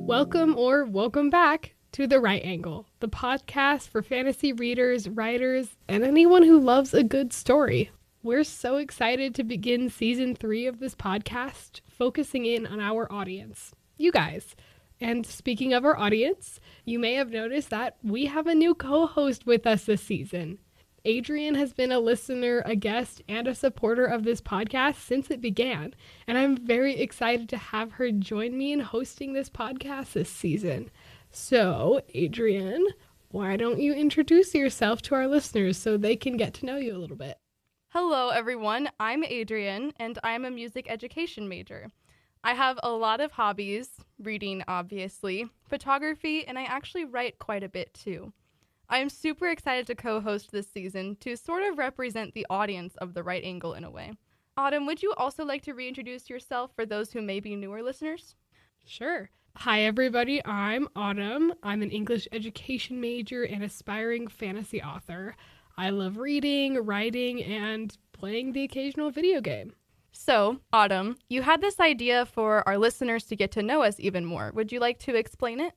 Welcome back to The Right Angle, the podcast for fantasy readers, writers, and anyone who loves a good story. We're so excited to begin season 3 of this podcast, focusing in on our audience, you guys. And speaking of our audience, you may have noticed that we have a new co-host with us this season. Adrienne has been a listener, a guest, and a supporter of this podcast since it began, and I'm very excited to have her join me in hosting this podcast this season. So, Adrienne, why don't you introduce yourself to our listeners so they can get to know you a little bit? Hello, everyone. I'm Adrienne, and I'm a music education major. I have a lot of hobbies, reading, obviously, photography, and I actually write quite a bit, too. I am super excited to co-host this season to sort of represent the audience of The Right Angle in a way. Autumn, would you also like to reintroduce yourself for those who may be newer listeners? Sure. Hi, everybody. I'm Autumn. I'm an English education major and aspiring fantasy author. I love reading, writing, and playing the occasional video game. So, Autumn, you had this idea for our listeners to get to know us even more. Would you like to explain it?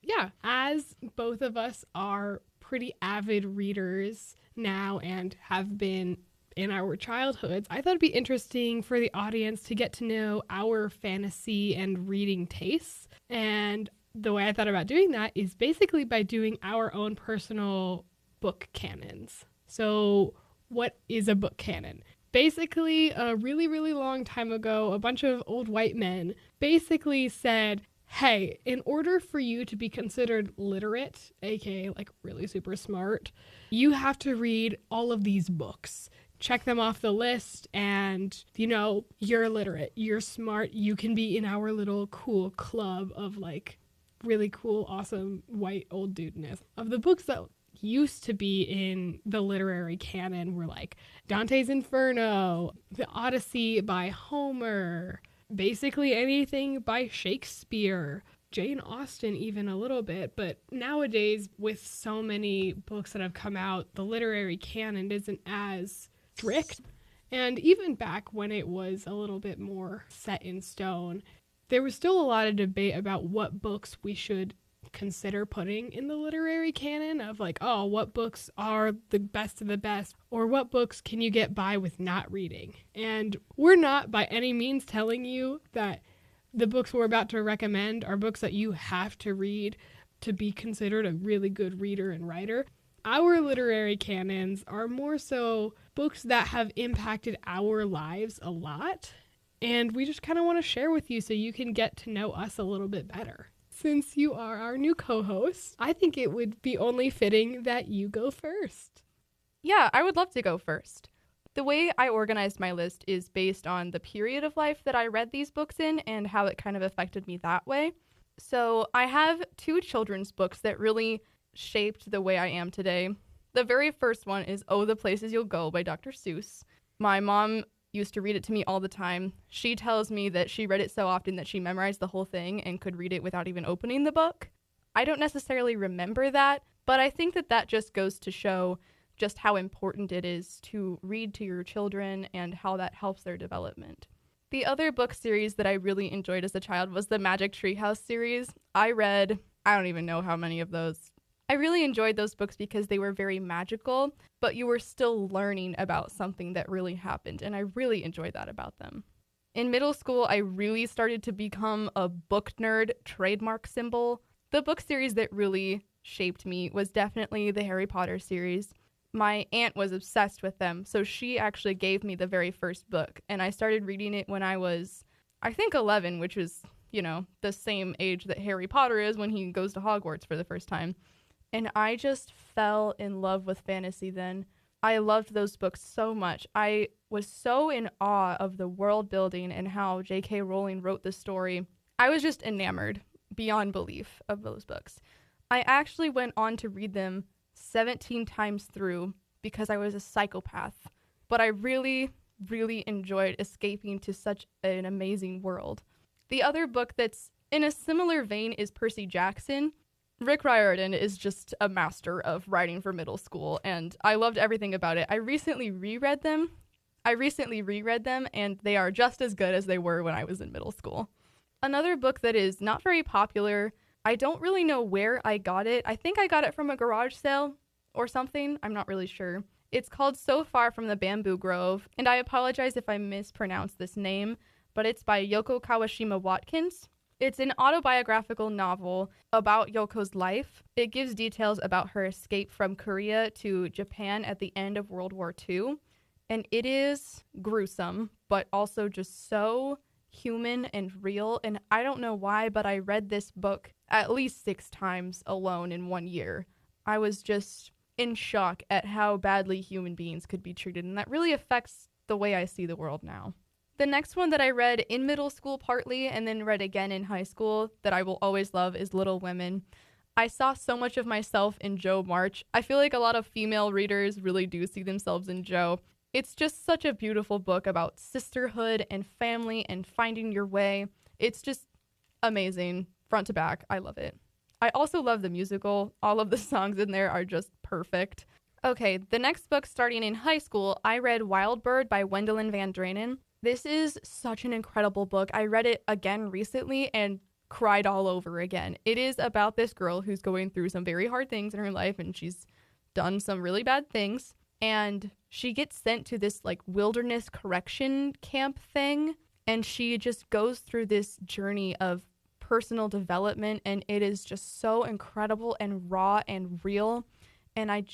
Yeah, as both of us are pretty avid readers now and have been in our childhoods, I thought it'd be interesting for the audience to get to know our fantasy and reading tastes. And the way I thought about doing that is basically by doing our own personal book canons. So what is a book canon? Basically, a really, really long time ago, a bunch of old white men basically said, hey, in order for you to be considered literate, aka like really super smart, you have to read all of these books. Check them off the list and, you're literate, you're smart, you can be in our little cool club of like really cool, awesome white old dudeness. Of the books that used to be in the literary canon were like Dante's Inferno, The Odyssey by Homer, basically anything by Shakespeare, Jane Austen even a little bit. But nowadays, with so many books that have come out, the literary canon isn't as strict. And even back when it was a little bit more set in stone, there was still a lot of debate about what books we should consider putting in the literary canon of like, oh, what books are the best of the best, or what books can you get by with not reading? And we're not by any means telling you that the books we're about to recommend are books that you have to read to be considered a really good reader and writer. Our literary canons are more so books that have impacted our lives a lot, and we just kind of want to share with you so you can get to know us a little bit better. Since you are our new co-host, I think it would be only fitting that you go first. Yeah, I would love to go first. The way I organized my list is based on the period of life that I read these books in and how it kind of affected me that way. So I have 2 children's books that really shaped the way I am today. The very first one is Oh, the Places You'll Go by Dr. Seuss. My mom used to read it to me all the time. She tells me that she read it so often that she memorized the whole thing and could read it without even opening the book. I don't necessarily remember that, but I think that just goes to show just how important it is to read to your children and how that helps their development. The other book series that I really enjoyed as a child was the Magic Treehouse series. I don't even know how many of those. I really enjoyed those books because they were very magical, but you were still learning about something that really happened, and I really enjoyed that about them. In middle school, I really started to become a book nerd trademark symbol. The book series that really shaped me was definitely the Harry Potter series. My aunt was obsessed with them, so she actually gave me the very first book, and I started reading it when I was, I think, 11, which was, the same age that Harry Potter is when he goes to Hogwarts for the first time. And I just fell in love with fantasy then. I loved those books so much. I was so in awe of the world building and how J.K. Rowling wrote the story. I was just enamored beyond belief of those books. I actually went on to read them 17 times through because I was a psychopath. But I really, really enjoyed escaping to such an amazing world. The other book that's in a similar vein is Percy Jackson. Rick Riordan is just a master of writing for middle school, and I loved everything about it. I recently reread them, and they are just as good as they were when I was in middle school. Another book that is not very popular, I don't really know where I got it. I think I got it from a garage sale or something. I'm not really sure. It's called So Far from the Bamboo Grove, and I apologize if I mispronounce this name, but it's by Yoko Kawashima Watkins. It's an autobiographical novel about Yoko's life. It gives details about her escape from Korea to Japan at the end of World War II, and it is gruesome, but also just so human and real. And I don't know why, but I read this book at least 6 times alone in 1 year. I was just in shock at how badly human beings could be treated, and that really affects the way I see the world now. The next one that I read in middle school partly and then read again in high school that I will always love is Little Women. I saw so much of myself in Jo March. I feel like a lot of female readers really do see themselves in Jo. It's just such a beautiful book about sisterhood and family and finding your way. It's just amazing, front to back. I love it. I also love the musical. All of the songs in there are just perfect. Okay, the next book starting in high school, I read Wild Bird by Wendelin Van Dranen. This is such an incredible book. I read it again recently and cried all over again. It is about this girl who's going through some very hard things in her life, and she's done some really bad things. And she gets sent to this like wilderness correction camp thing, and she just goes through this journey of personal development, and it is just so incredible and raw and real, and I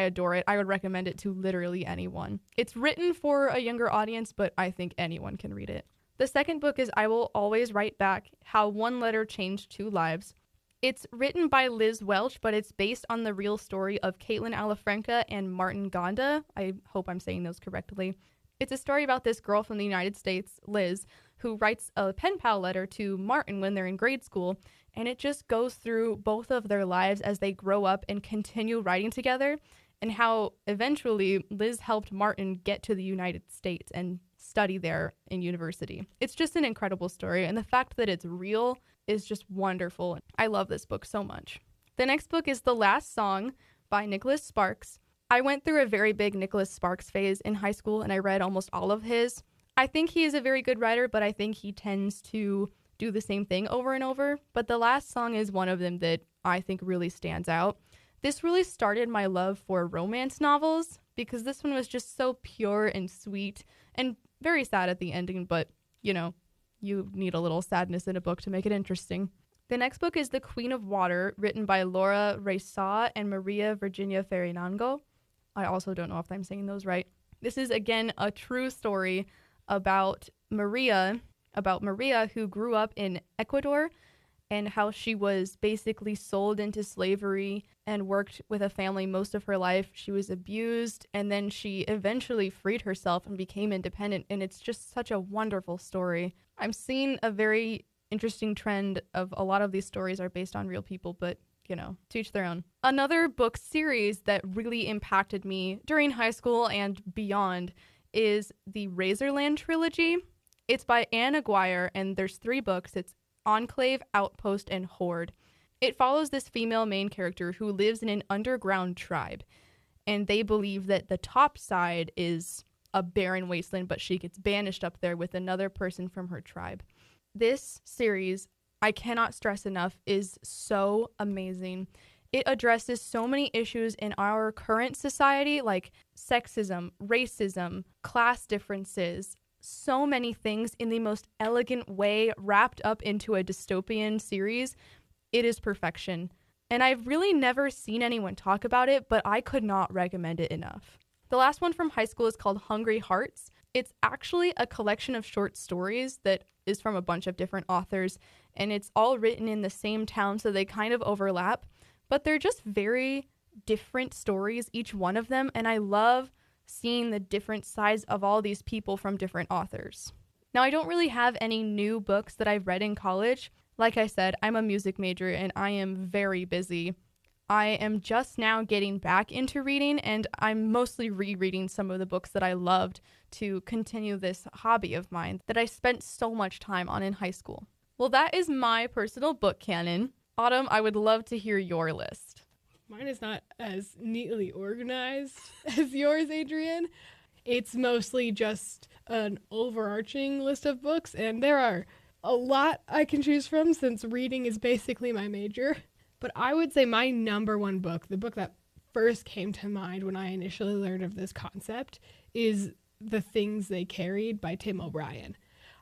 adore it. I would recommend it to literally anyone. It's written for a younger audience, but I think anyone can read it. The second book is I Will Always Write Back: How One Letter Changed 2 Lives. It's written by Liz Welch, but it's based on the real story of Caitlin Alafranca and Martin Gonda. I hope I'm saying those correctly. It's a story about this girl from the United States, Liz, who writes a pen pal letter to Martin when they're in grade school, and it just goes through both of their lives as they grow up and continue writing together, and how eventually Liz helped Martin get to the United States and study there in university. It's just an incredible story, and the fact that it's real is just wonderful. I love this book so much. The next book is The Last Song by Nicholas Sparks. I went through a very big Nicholas Sparks phase in high school, and I read almost all of his. I think he is a very good writer, but I think he tends to do the same thing over and over. But The Last Song is one of them that I think really stands out. This really started my love for romance novels, because this one was just so pure and sweet and very sad at the ending, but, you know, you need a little sadness in a book to make it interesting. The next book is The Queen of Water, written by Laura Reysa and Maria Virginia Farinango. I also don't know if I'm saying those right. This is, again, a true story about Maria, who grew up in Ecuador, and how she was basically sold into slavery and worked with a family most of her life. She was abused, and then she eventually freed herself and became independent, and it's just such a wonderful story. I'm seeing a very interesting trend of a lot of these stories are based on real people, but, you know, to each their own. Another book series that really impacted me during high school and beyond is the Razorland trilogy. It's by Anne Aguirre, and there's 3 books. It's Enclave, Outpost, and Horde. It follows this female main character who lives in an underground tribe, and they believe that the top side is a barren wasteland, but she gets banished up there with another person from her tribe. This series, I cannot stress enough, is so amazing. It addresses so many issues in our current society, like sexism, racism, class differences, so many things in the most elegant way, wrapped up into a dystopian series. It is perfection. And I've really never seen anyone talk about it, but I could not recommend it enough. The last one from high school is called Hungry Hearts. It's actually a collection of short stories that is from a bunch of different authors, and it's all written in the same town, so they kind of overlap, but they're just very different stories, each one of them, and I love seeing the different sides of all these people from different authors. Now, I don't really have any new books that I've read in college. Like I said, I'm a music major and I am very busy. I am just now getting back into reading, and I'm mostly rereading some of the books that I loved to continue this hobby of mine that I spent so much time on in high school. Well, that is my personal book canon. Autumn, I would love to hear your list. Mine is not as neatly organized as yours, Adrienne. It's mostly just an overarching list of books, and there are a lot I can choose from since reading is basically my major. But I would say my number one book, the book that first came to mind when I initially learned of this concept, is The Things They Carried by Tim O'Brien.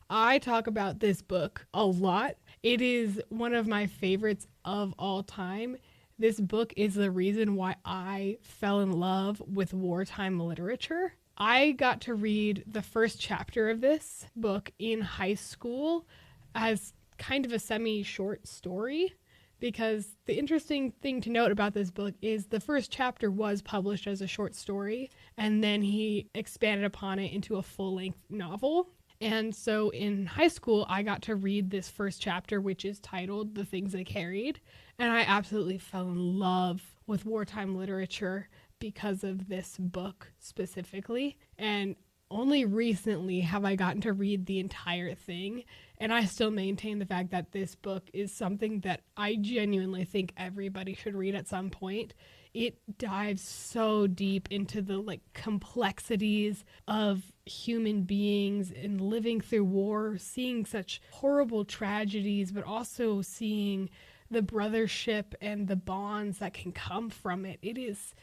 I talk about this book a lot. It is one of my favorites of all time. This book is the reason why I fell in love with wartime literature. I got to read the first chapter of this book in high school as kind of a semi-short story, because the interesting thing to note about this book is the first chapter was published as a short story, and then he expanded upon it into a full-length novel. And so in high school, I got to read this first chapter, which is titled The Things They Carried, and I absolutely fell in love with wartime literature because of this book specifically. And only recently have I gotten to read the entire thing, and I still maintain the fact that this book is something that I genuinely think everybody should read at some point. It dives so deep into the complexities of human beings and living through war, seeing such horrible tragedies, but also seeing the brothership and the bonds that can come from it. It is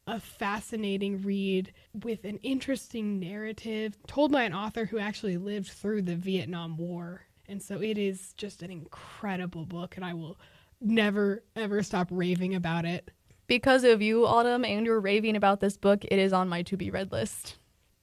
a fascinating read with an interesting narrative told by an author who actually lived through the Vietnam War. And so it is just an incredible book, and I will never, ever stop raving about it. Because of you, Autumn, and your raving about this book, it is on my to-be-read list.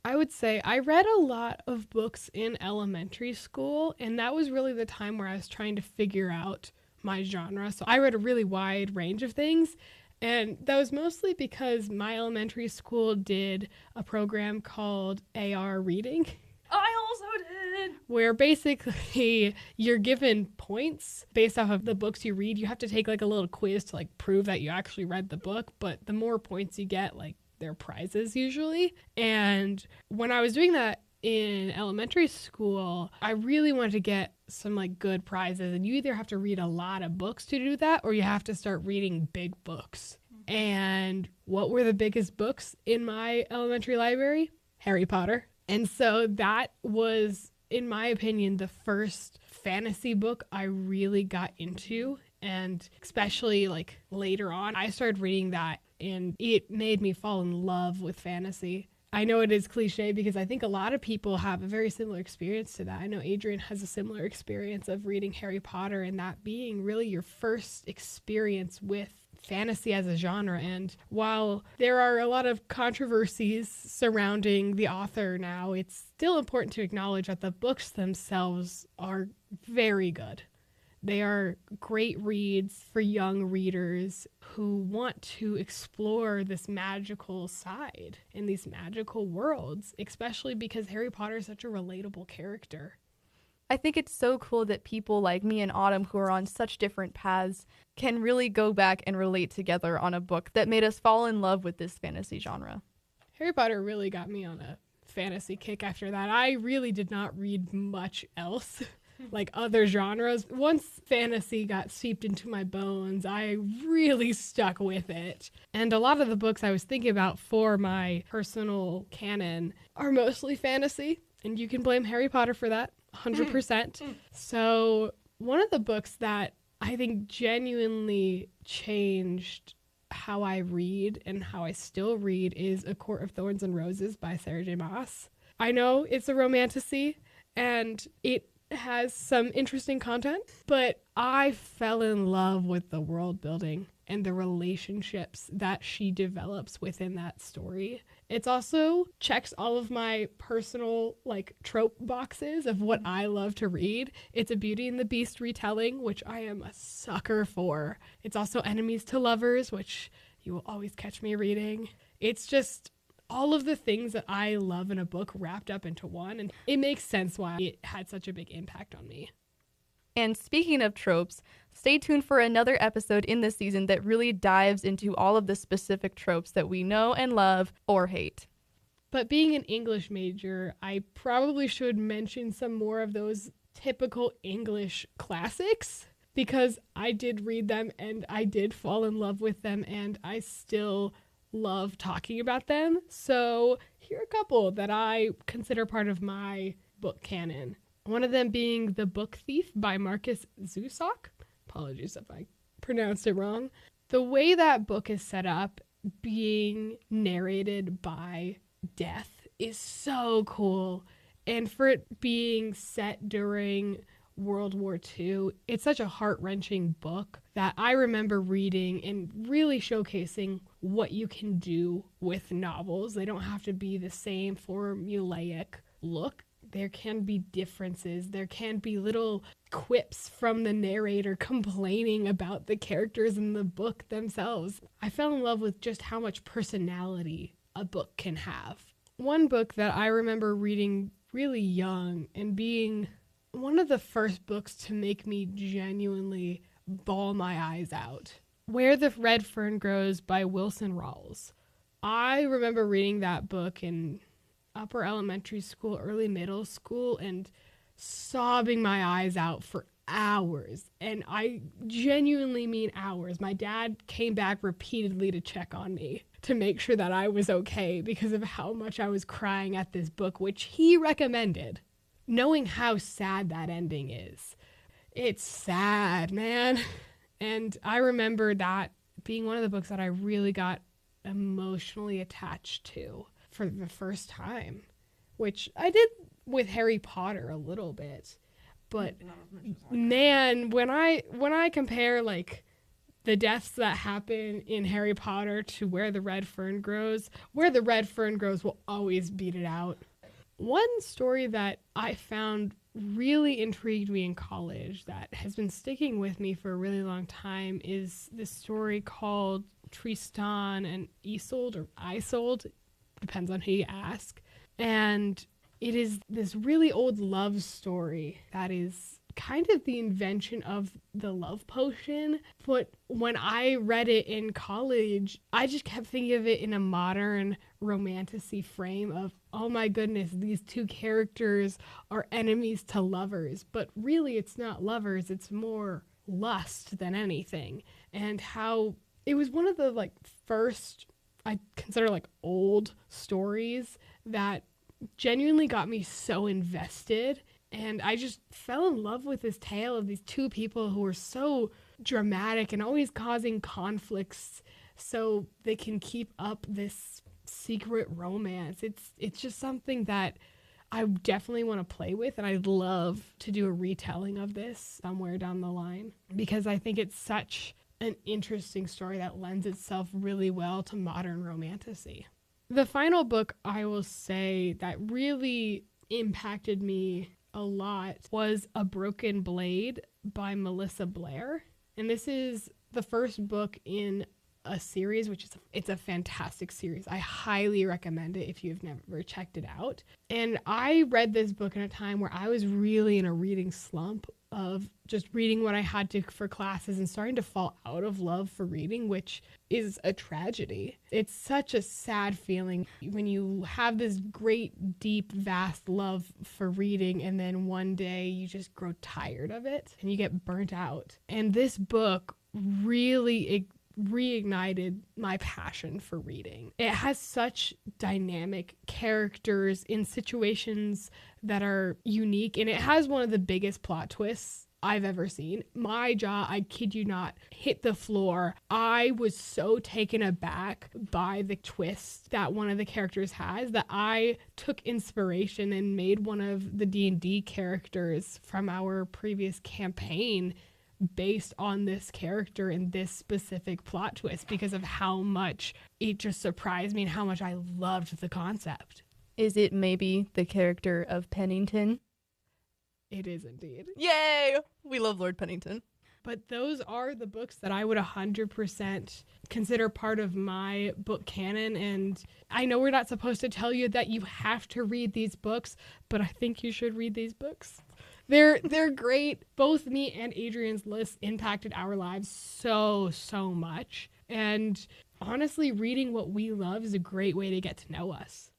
I would say I read a lot of books in elementary school, and that was really the time where I was trying to figure out my genre. So I read a really wide range of things, and that was mostly because my elementary school did a program called AR Reading. I also did! Where basically you're given points based off of the books you read. You have to take a little quiz to prove that you actually read the book, but the more points you get, they're prizes usually. And when I was doing that in elementary school, I really wanted to get some good prizes, and you either have to read a lot of books to do that, or you have to start reading big books. And what were the biggest books in my elementary library? Harry Potter. And so that was, in my opinion, the first fantasy book I really got into. And especially later on, I started reading that, and it made me fall in love with fantasy. I know it is cliche because I think a lot of people have a very similar experience to that. I know Adrienne has a similar experience of reading Harry Potter, and that being really your first experience with fantasy as a genre. And while there are a lot of controversies surrounding the author now, it's still important to acknowledge that the books themselves are very good. They are great reads for young readers who want to explore this magical side in these magical worlds, especially because Harry Potter is such a relatable character. I think it's so cool that people like me and Autumn, who are on such different paths, can really go back and relate together on a book that made us fall in love with this fantasy genre. Harry Potter really got me on a fantasy kick after that. I really did not read much else. Other genres. Once fantasy got seeped into my bones, I really stuck with it. And a lot of the books I was thinking about for my personal canon are mostly fantasy, and you can blame Harry Potter for that, 100%. So one of the books that I think genuinely changed how I read and how I still read is A Court of Thorns and Roses by Sarah J. Maas. I know it's a romantasy, and it has some interesting content, but I fell in love with the world building and the relationships that she develops within that story. It's also checks all of my personal trope boxes of what I love to read. It's a Beauty and the Beast retelling, which I am a sucker for. It's also enemies to lovers, which you will always catch me reading. It's just all of the things that I love in a book wrapped up into one, and it makes sense why it had such a big impact on me. And speaking of tropes, stay tuned for another episode in this season that really dives into all of the specific tropes that we know and love or hate. But being an English major, I probably should mention some more of those typical English classics, because I did read them and I did fall in love with them, and I still love talking about them. So here are a couple that I consider part of my book canon. One of them being The Book Thief by Marcus Zusak. Apologies if I pronounced it wrong. The way that book is set up, being narrated by death, is so cool. And for it being set during World War II, it's such a heart-wrenching book that I remember reading and really showcasing what you can do with novels. They don't have to be the same formulaic look. There can be differences. There can be little quips from the narrator complaining about the characters in the book themselves. I fell in love with just how much personality a book can have. One book that I remember reading really young and being one of the first books to make me genuinely bawl my eyes out, Where the Red Fern Grows by Wilson Rawls. I remember reading that book in upper elementary school, early middle school, and sobbing my eyes out for hours. And I genuinely mean hours. My dad came back repeatedly to check on me to make sure that I was okay because of how much I was crying at this book, which he recommended. Knowing how sad that ending is. It's sad, man. And I remember that being one of the books that I really got emotionally attached to for the first time, which I did with Harry Potter a little bit. But man, when I compare like the deaths that happen in Harry Potter to Where the Red Fern Grows, Where the Red Fern Grows will always beat it out. One story that I found really intrigued me in college that has been sticking with me for a really long time is this story called Tristan and Isolde, or Isolde, depends on who you ask. And it is this really old love story that is kind of the invention of the love potion. But when I read it in college, I just kept thinking of it in a modern romantasy frame of, oh my goodness, these two characters are enemies to lovers. But really, it's not lovers. It's more lust than anything. And how it was one of the like first, I consider like old stories that genuinely got me so invested. And I just fell in love with this tale of these two people who were so dramatic and always causing conflicts so they can keep up this secret romance. It's just something that I definitely want to play with, and I'd love to do a retelling of this somewhere down the line because I think it's such an interesting story that lends itself really well to modern romantasy. The final book I will say that really impacted me a lot was A Broken Blade by Melissa Blair. And this is the first book in a series, it's a fantastic series. I highly recommend it if you've never checked it out. And I read this book in a time where I was really in a reading slump of just reading what I had to for classes and starting to fall out of love for reading, which is a tragedy. It's such a sad feeling when you have this great, deep, vast love for reading and then one day you just grow tired of it and you get burnt out. And this book really reignited my passion for reading. It has such dynamic characters in situations that are unique, and it has one of the biggest plot twists I've ever seen. My jaw, I kid you not, hit the floor. I was so taken aback by the twist that one of the characters has that I took inspiration and made one of the D&D characters from our previous campaign based on this character and this specific plot twist because of how much it just surprised me and how much I loved the concept. Is it maybe the character of Pennington? It is indeed. Yay! We love Lord Pennington. But those are the books that I would 100% consider part of my book canon. And I know we're not supposed to tell you that you have to read these books, but I think you should read these books. They're great. Both me and Adrienne's list impacted our lives so much. And honestly, reading what we love is a great way to get to know us.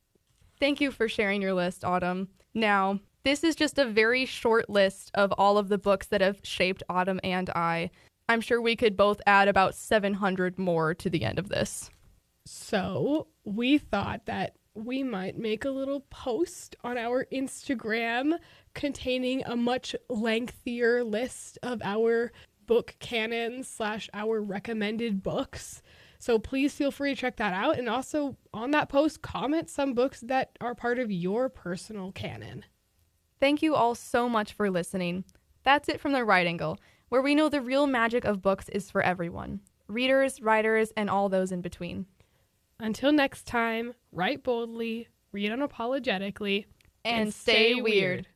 Thank you for sharing your list, Autumn. Now, this is just a very short list of all of the books that have shaped Autumn and I. I'm sure we could both add about 700 more to the end of this. So we thought that we might make a little post on our Instagram containing a much lengthier list of our book canons / our recommended books. So please feel free to check that out. And also on that post, comment some books that are part of your personal canon. Thank you all so much for listening. That's it from the Right Angle, where we know the real magic of books is for everyone. Readers, writers, and all those in between. Until next time, write boldly, read unapologetically, and stay weird.